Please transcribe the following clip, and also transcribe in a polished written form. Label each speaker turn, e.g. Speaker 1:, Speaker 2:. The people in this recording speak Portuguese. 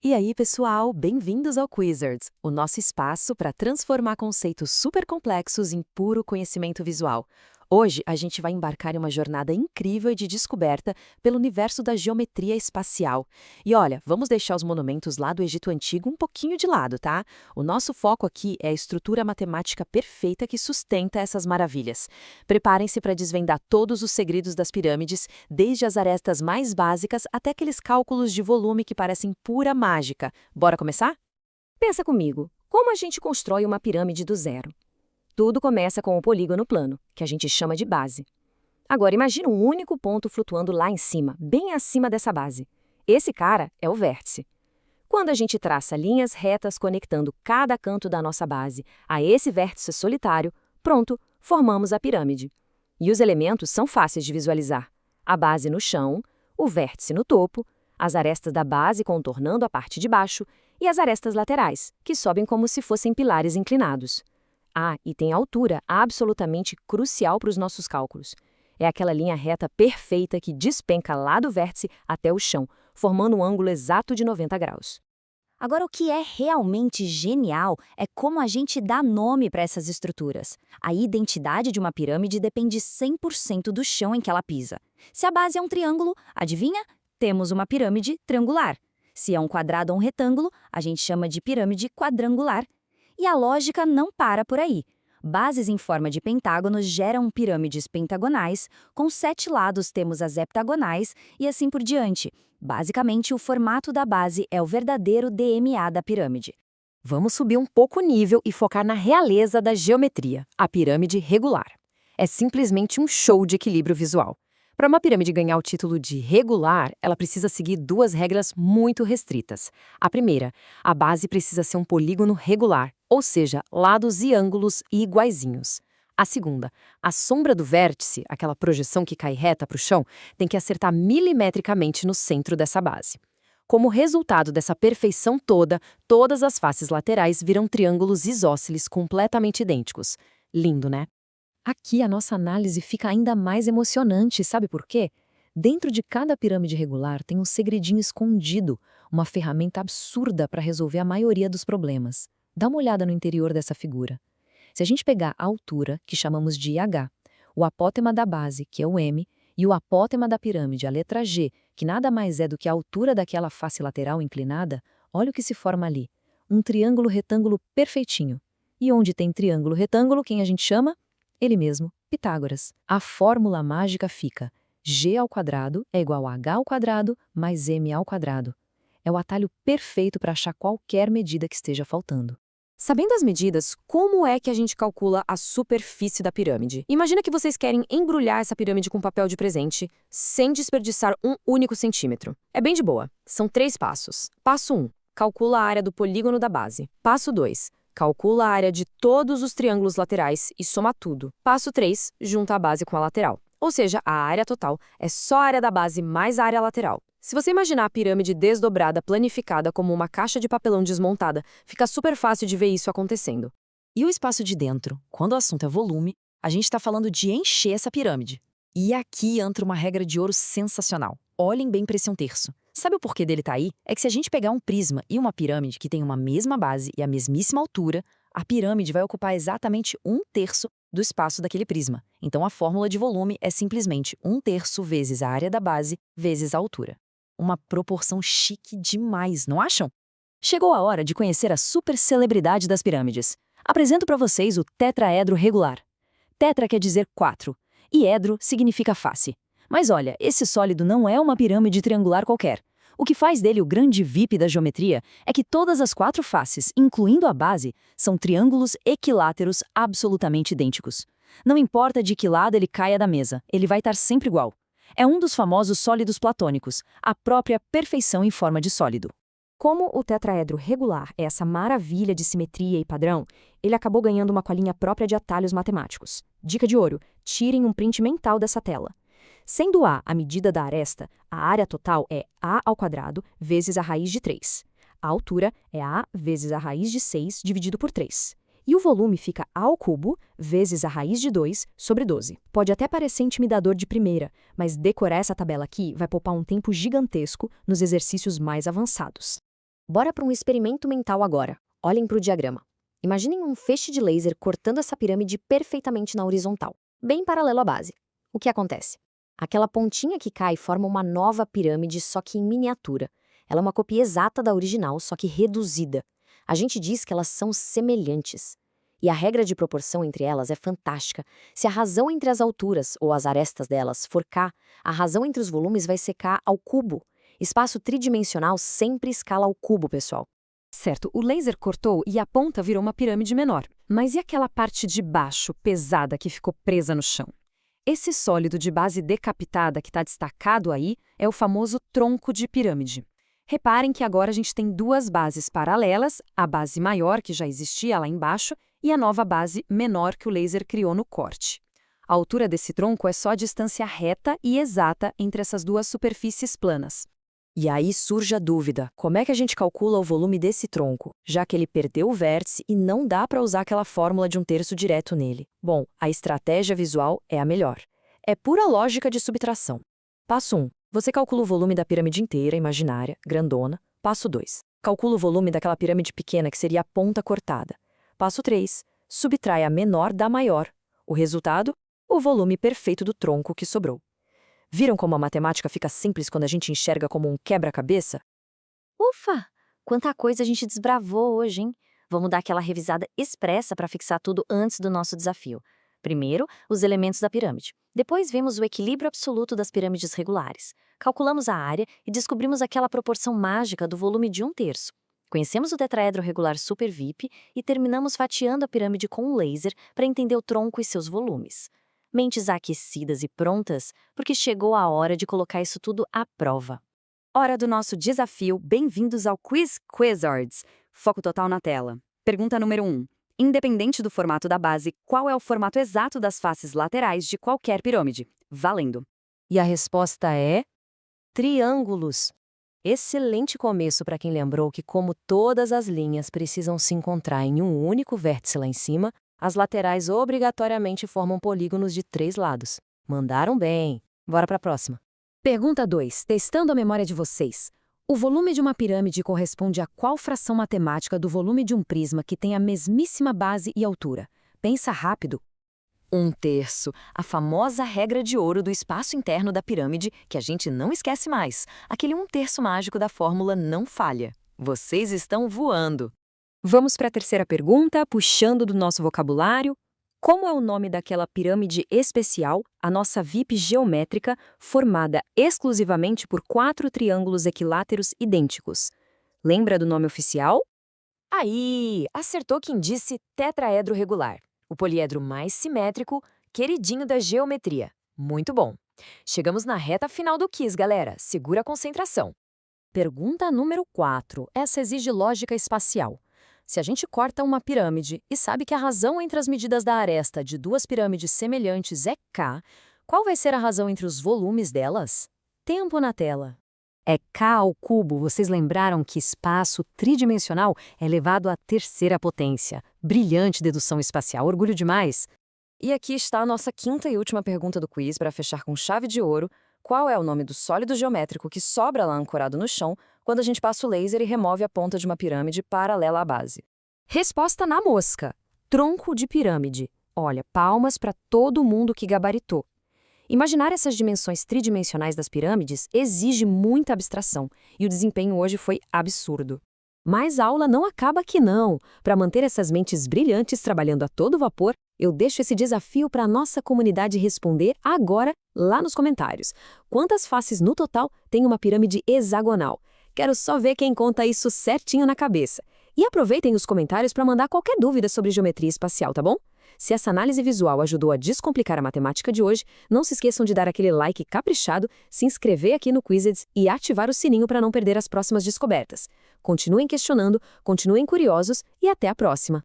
Speaker 1: E aí, pessoal, bem-vindos ao Quizards, o nosso espaço para transformar conceitos super complexos em puro conhecimento visual. Hoje, a gente vai embarcar em uma jornada incrível de descoberta pelo universo da geometria espacial. E olha, vamos deixar os monumentos lá do Egito Antigo um pouquinho de lado, tá? O nosso foco aqui é a estrutura matemática perfeita que sustenta essas maravilhas. Preparem-se para desvendar todos os segredos das pirâmides, desde as arestas mais básicas até aqueles cálculos de volume que parecem pura mágica. Bora começar?
Speaker 2: Pensa comigo, como a gente constrói uma pirâmide do zero? Tudo começa com o polígono plano, que a gente chama de base. Agora imagina um único ponto flutuando lá em cima, bem acima dessa base. Esse cara é o vértice. Quando a gente traça linhas retas conectando cada canto da nossa base a esse vértice solitário, pronto, formamos a pirâmide. E os elementos são fáceis de visualizar. A base no chão, o vértice no topo, as arestas da base contornando a parte de baixo e as arestas laterais, que sobem como se fossem pilares inclinados. Ah, e tem a altura absolutamente crucial para os nossos cálculos. É aquela linha reta perfeita que despenca lá do vértice até o chão, formando um ângulo exato de 90 graus.
Speaker 3: Agora, o que é realmente genial é como a gente dá nome para essas estruturas. A identidade de uma pirâmide depende 100% do chão em que ela pisa. Se a base é um triângulo, adivinha? Temos uma pirâmide triangular. Se é um quadrado ou um retângulo, a gente chama de pirâmide quadrangular. E a lógica não para por aí. Bases em forma de pentágonos geram pirâmides pentagonais, com 7 lados temos as heptagonais e assim por diante. Basicamente, o formato da base é o verdadeiro DMA da pirâmide.
Speaker 2: Vamos subir um pouco o nível e focar na realeza da geometria, a pirâmide regular. É simplesmente um show de equilíbrio visual. Para uma pirâmide ganhar o título de regular, ela precisa seguir duas regras muito restritas. A primeira, a base precisa ser um polígono regular, ou seja, lados e ângulos iguaizinhos. A segunda, a sombra do vértice, aquela projeção que cai reta para o chão, tem que acertar milimetricamente no centro dessa base. Como resultado dessa perfeição toda, todas as faces laterais viram triângulos isósceles completamente idênticos. Lindo, né?
Speaker 4: Aqui a nossa análise fica ainda mais emocionante, sabe por quê? Dentro de cada pirâmide regular tem um segredinho escondido, uma ferramenta absurda para resolver a maioria dos problemas. Dá uma olhada no interior dessa figura. Se a gente pegar a altura, que chamamos de H, o apótema da base, que é o M, e o apótema da pirâmide, a letra G, que nada mais é do que a altura daquela face lateral inclinada, olha o que se forma ali. Um triângulo retângulo perfeitinho. E onde tem triângulo retângulo, quem a gente chama? Ele mesmo, Pitágoras. A fórmula mágica fica: g ao quadrado é igual a h ao quadrado mais m ao quadrado. É o atalho perfeito para achar qualquer medida que esteja faltando.
Speaker 2: Sabendo as medidas, como é que a gente calcula a superfície da pirâmide? Imagina que vocês querem embrulhar essa pirâmide com papel de presente, sem desperdiçar um único centímetro. É bem de boa. São 3 passos. Passo 1. Calcula a área do polígono da base. Passo 2. Calcula a área de todos os triângulos laterais e soma tudo. Passo 3. Junta a base com a lateral. Ou seja, a área total é só a área da base mais a área lateral. Se você imaginar a pirâmide desdobrada, planificada como uma caixa de papelão desmontada, fica super fácil de ver isso acontecendo.
Speaker 1: E o espaço de dentro? Quando o assunto é volume, a gente está falando de encher essa pirâmide. E aqui entra uma regra de ouro sensacional. Olhem bem para esse 1/3. Sabe o porquê dele tá aí? É que se a gente pegar um prisma e uma pirâmide que tem uma mesma base e a mesmíssima altura, a pirâmide vai ocupar exatamente 1/3 do espaço daquele prisma. Então a fórmula de volume é simplesmente 1/3 vezes a área da base vezes a altura. Uma proporção chique demais, não acham? Chegou a hora de conhecer a super celebridade das pirâmides. Apresento para vocês o tetraedro regular. Tetra quer dizer 4, e edro significa face. Mas olha, esse sólido não é uma pirâmide triangular qualquer. O que faz dele o grande VIP da geometria é que todas as 4 faces, incluindo a base, são triângulos equiláteros absolutamente idênticos. Não importa de que lado ele caia da mesa, ele vai estar sempre igual. É um dos famosos sólidos platônicos, a própria perfeição em forma de sólido.
Speaker 2: Como o tetraedro regular é essa maravilha de simetria e padrão, ele acabou ganhando uma colinha própria de atalhos matemáticos. Dica de ouro: tirem um print mental dessa tela. Sendo A a medida da aresta, a área total é A ao quadrado vezes a raiz de 3. A altura é A vezes a raiz de 6 dividido por 3. E o volume fica A ao cubo vezes a raiz de 2 sobre 12. Pode até parecer intimidador de primeira, mas decorar essa tabela aqui vai poupar um tempo gigantesco nos exercícios mais avançados. Bora para um experimento mental agora. Olhem para o diagrama. Imaginem um feixe de laser cortando essa pirâmide perfeitamente na horizontal, bem paralelo à base. O que acontece? Aquela pontinha que cai forma uma nova pirâmide, só que em miniatura. Ela é uma cópia exata da original, só que reduzida. A gente diz que elas são semelhantes. E a regra de proporção entre elas é fantástica. Se a razão entre as alturas, ou as arestas delas, for K, a razão entre os volumes vai ser K ao cubo. Espaço tridimensional sempre escala ao cubo, pessoal.
Speaker 4: Certo, o laser cortou e a ponta virou uma pirâmide menor. Mas e aquela parte de baixo, pesada, que ficou presa no chão? Esse sólido de base decapitada que está destacado aí é o famoso tronco de pirâmide. Reparem que agora a gente tem duas bases paralelas, a base maior que já existia lá embaixo e a nova base menor que o laser criou no corte. A altura desse tronco é só a distância reta e exata entre essas duas superfícies planas.
Speaker 1: E aí surge a dúvida, como é que a gente calcula o volume desse tronco, já que ele perdeu o vértice e não dá para usar aquela fórmula de 1/3 direto nele? Bom, a estratégia visual é a melhor. É pura lógica de subtração. Passo 1. Você calcula o volume da pirâmide inteira, imaginária, grandona. Passo 2. Calcula o volume daquela pirâmide pequena que seria a ponta cortada. Passo 3. Subtrai a menor da maior. O resultado? O volume perfeito do tronco que sobrou. Viram como a matemática fica simples quando a gente enxerga como um quebra-cabeça?
Speaker 3: Ufa! Quanta coisa a gente desbravou hoje, hein? Vamos dar aquela revisada expressa para fixar tudo antes do nosso desafio. Primeiro, os elementos da pirâmide. Depois vimos o equilíbrio absoluto das pirâmides regulares. Calculamos a área e descobrimos aquela proporção mágica do volume de 1/3. Conhecemos o tetraedro regular Super VIP e terminamos fatiando a pirâmide com um laser para entender o tronco e seus volumes. Mentes aquecidas e prontas, porque chegou a hora de colocar isso tudo à prova.
Speaker 2: Hora do nosso desafio. Bem-vindos ao Quiz Quizards. Foco total na tela. Pergunta número 1. Independente do formato da base, qual é o formato exato das faces laterais de qualquer pirâmide? Valendo.
Speaker 4: E a resposta é... triângulos. Excelente começo para quem lembrou que, como todas as linhas precisam se encontrar em um único vértice lá em cima, as laterais obrigatoriamente formam polígonos de 3 lados. Mandaram bem. Bora para a próxima. Pergunta 2. Testando a memória de vocês. O volume de uma pirâmide corresponde a qual fração matemática do volume de um prisma que tem a mesmíssima base e altura? Pensa rápido. 1/3. A famosa regra de ouro do espaço interno da pirâmide, que a gente não esquece mais. Aquele 1/3 mágico da fórmula não falha. Vocês estão voando. Vamos para a terceira pergunta, puxando do nosso vocabulário. Como é o nome daquela pirâmide especial, a nossa VIP geométrica, formada exclusivamente por 4 triângulos equiláteros idênticos? Lembra do nome oficial? Aí, acertou quem disse tetraedro regular, o poliedro mais simétrico, queridinho da geometria. Muito bom. Chegamos na reta final do quiz, galera. Segura a concentração. Pergunta número 4. Essa exige lógica espacial. Se a gente corta uma pirâmide e sabe que a razão entre as medidas da aresta de duas pirâmides semelhantes é K, qual vai ser a razão entre os volumes delas? Tempo na tela. É K ao cubo. Vocês lembraram que espaço tridimensional é elevado à 3ª potência. Brilhante dedução espacial. Orgulho demais. E aqui está a nossa 5ª e última pergunta do quiz para fechar com chave de ouro. Qual é o nome do sólido geométrico que sobra lá ancorado no chão quando a gente passa o laser e remove a ponta de uma pirâmide paralela à base? Resposta na mosca. Tronco de pirâmide. Olha, palmas para todo mundo que gabaritou. Imaginar essas dimensões tridimensionais das pirâmides exige muita abstração, e o desempenho hoje foi absurdo. Mas a aula não acaba aqui não. Para manter essas mentes brilhantes trabalhando a todo vapor, eu deixo esse desafio para a nossa comunidade responder agora lá nos comentários. Quantas faces no total tem uma pirâmide hexagonal? Quero só ver quem conta isso certinho na cabeça. E aproveitem os comentários para mandar qualquer dúvida sobre geometria espacial, tá bom? Se essa análise visual ajudou a descomplicar a matemática de hoje, não se esqueçam de dar aquele like caprichado, se inscrever aqui no Quizeds e ativar o sininho para não perder as próximas descobertas. Continuem questionando, continuem curiosos e até a próxima!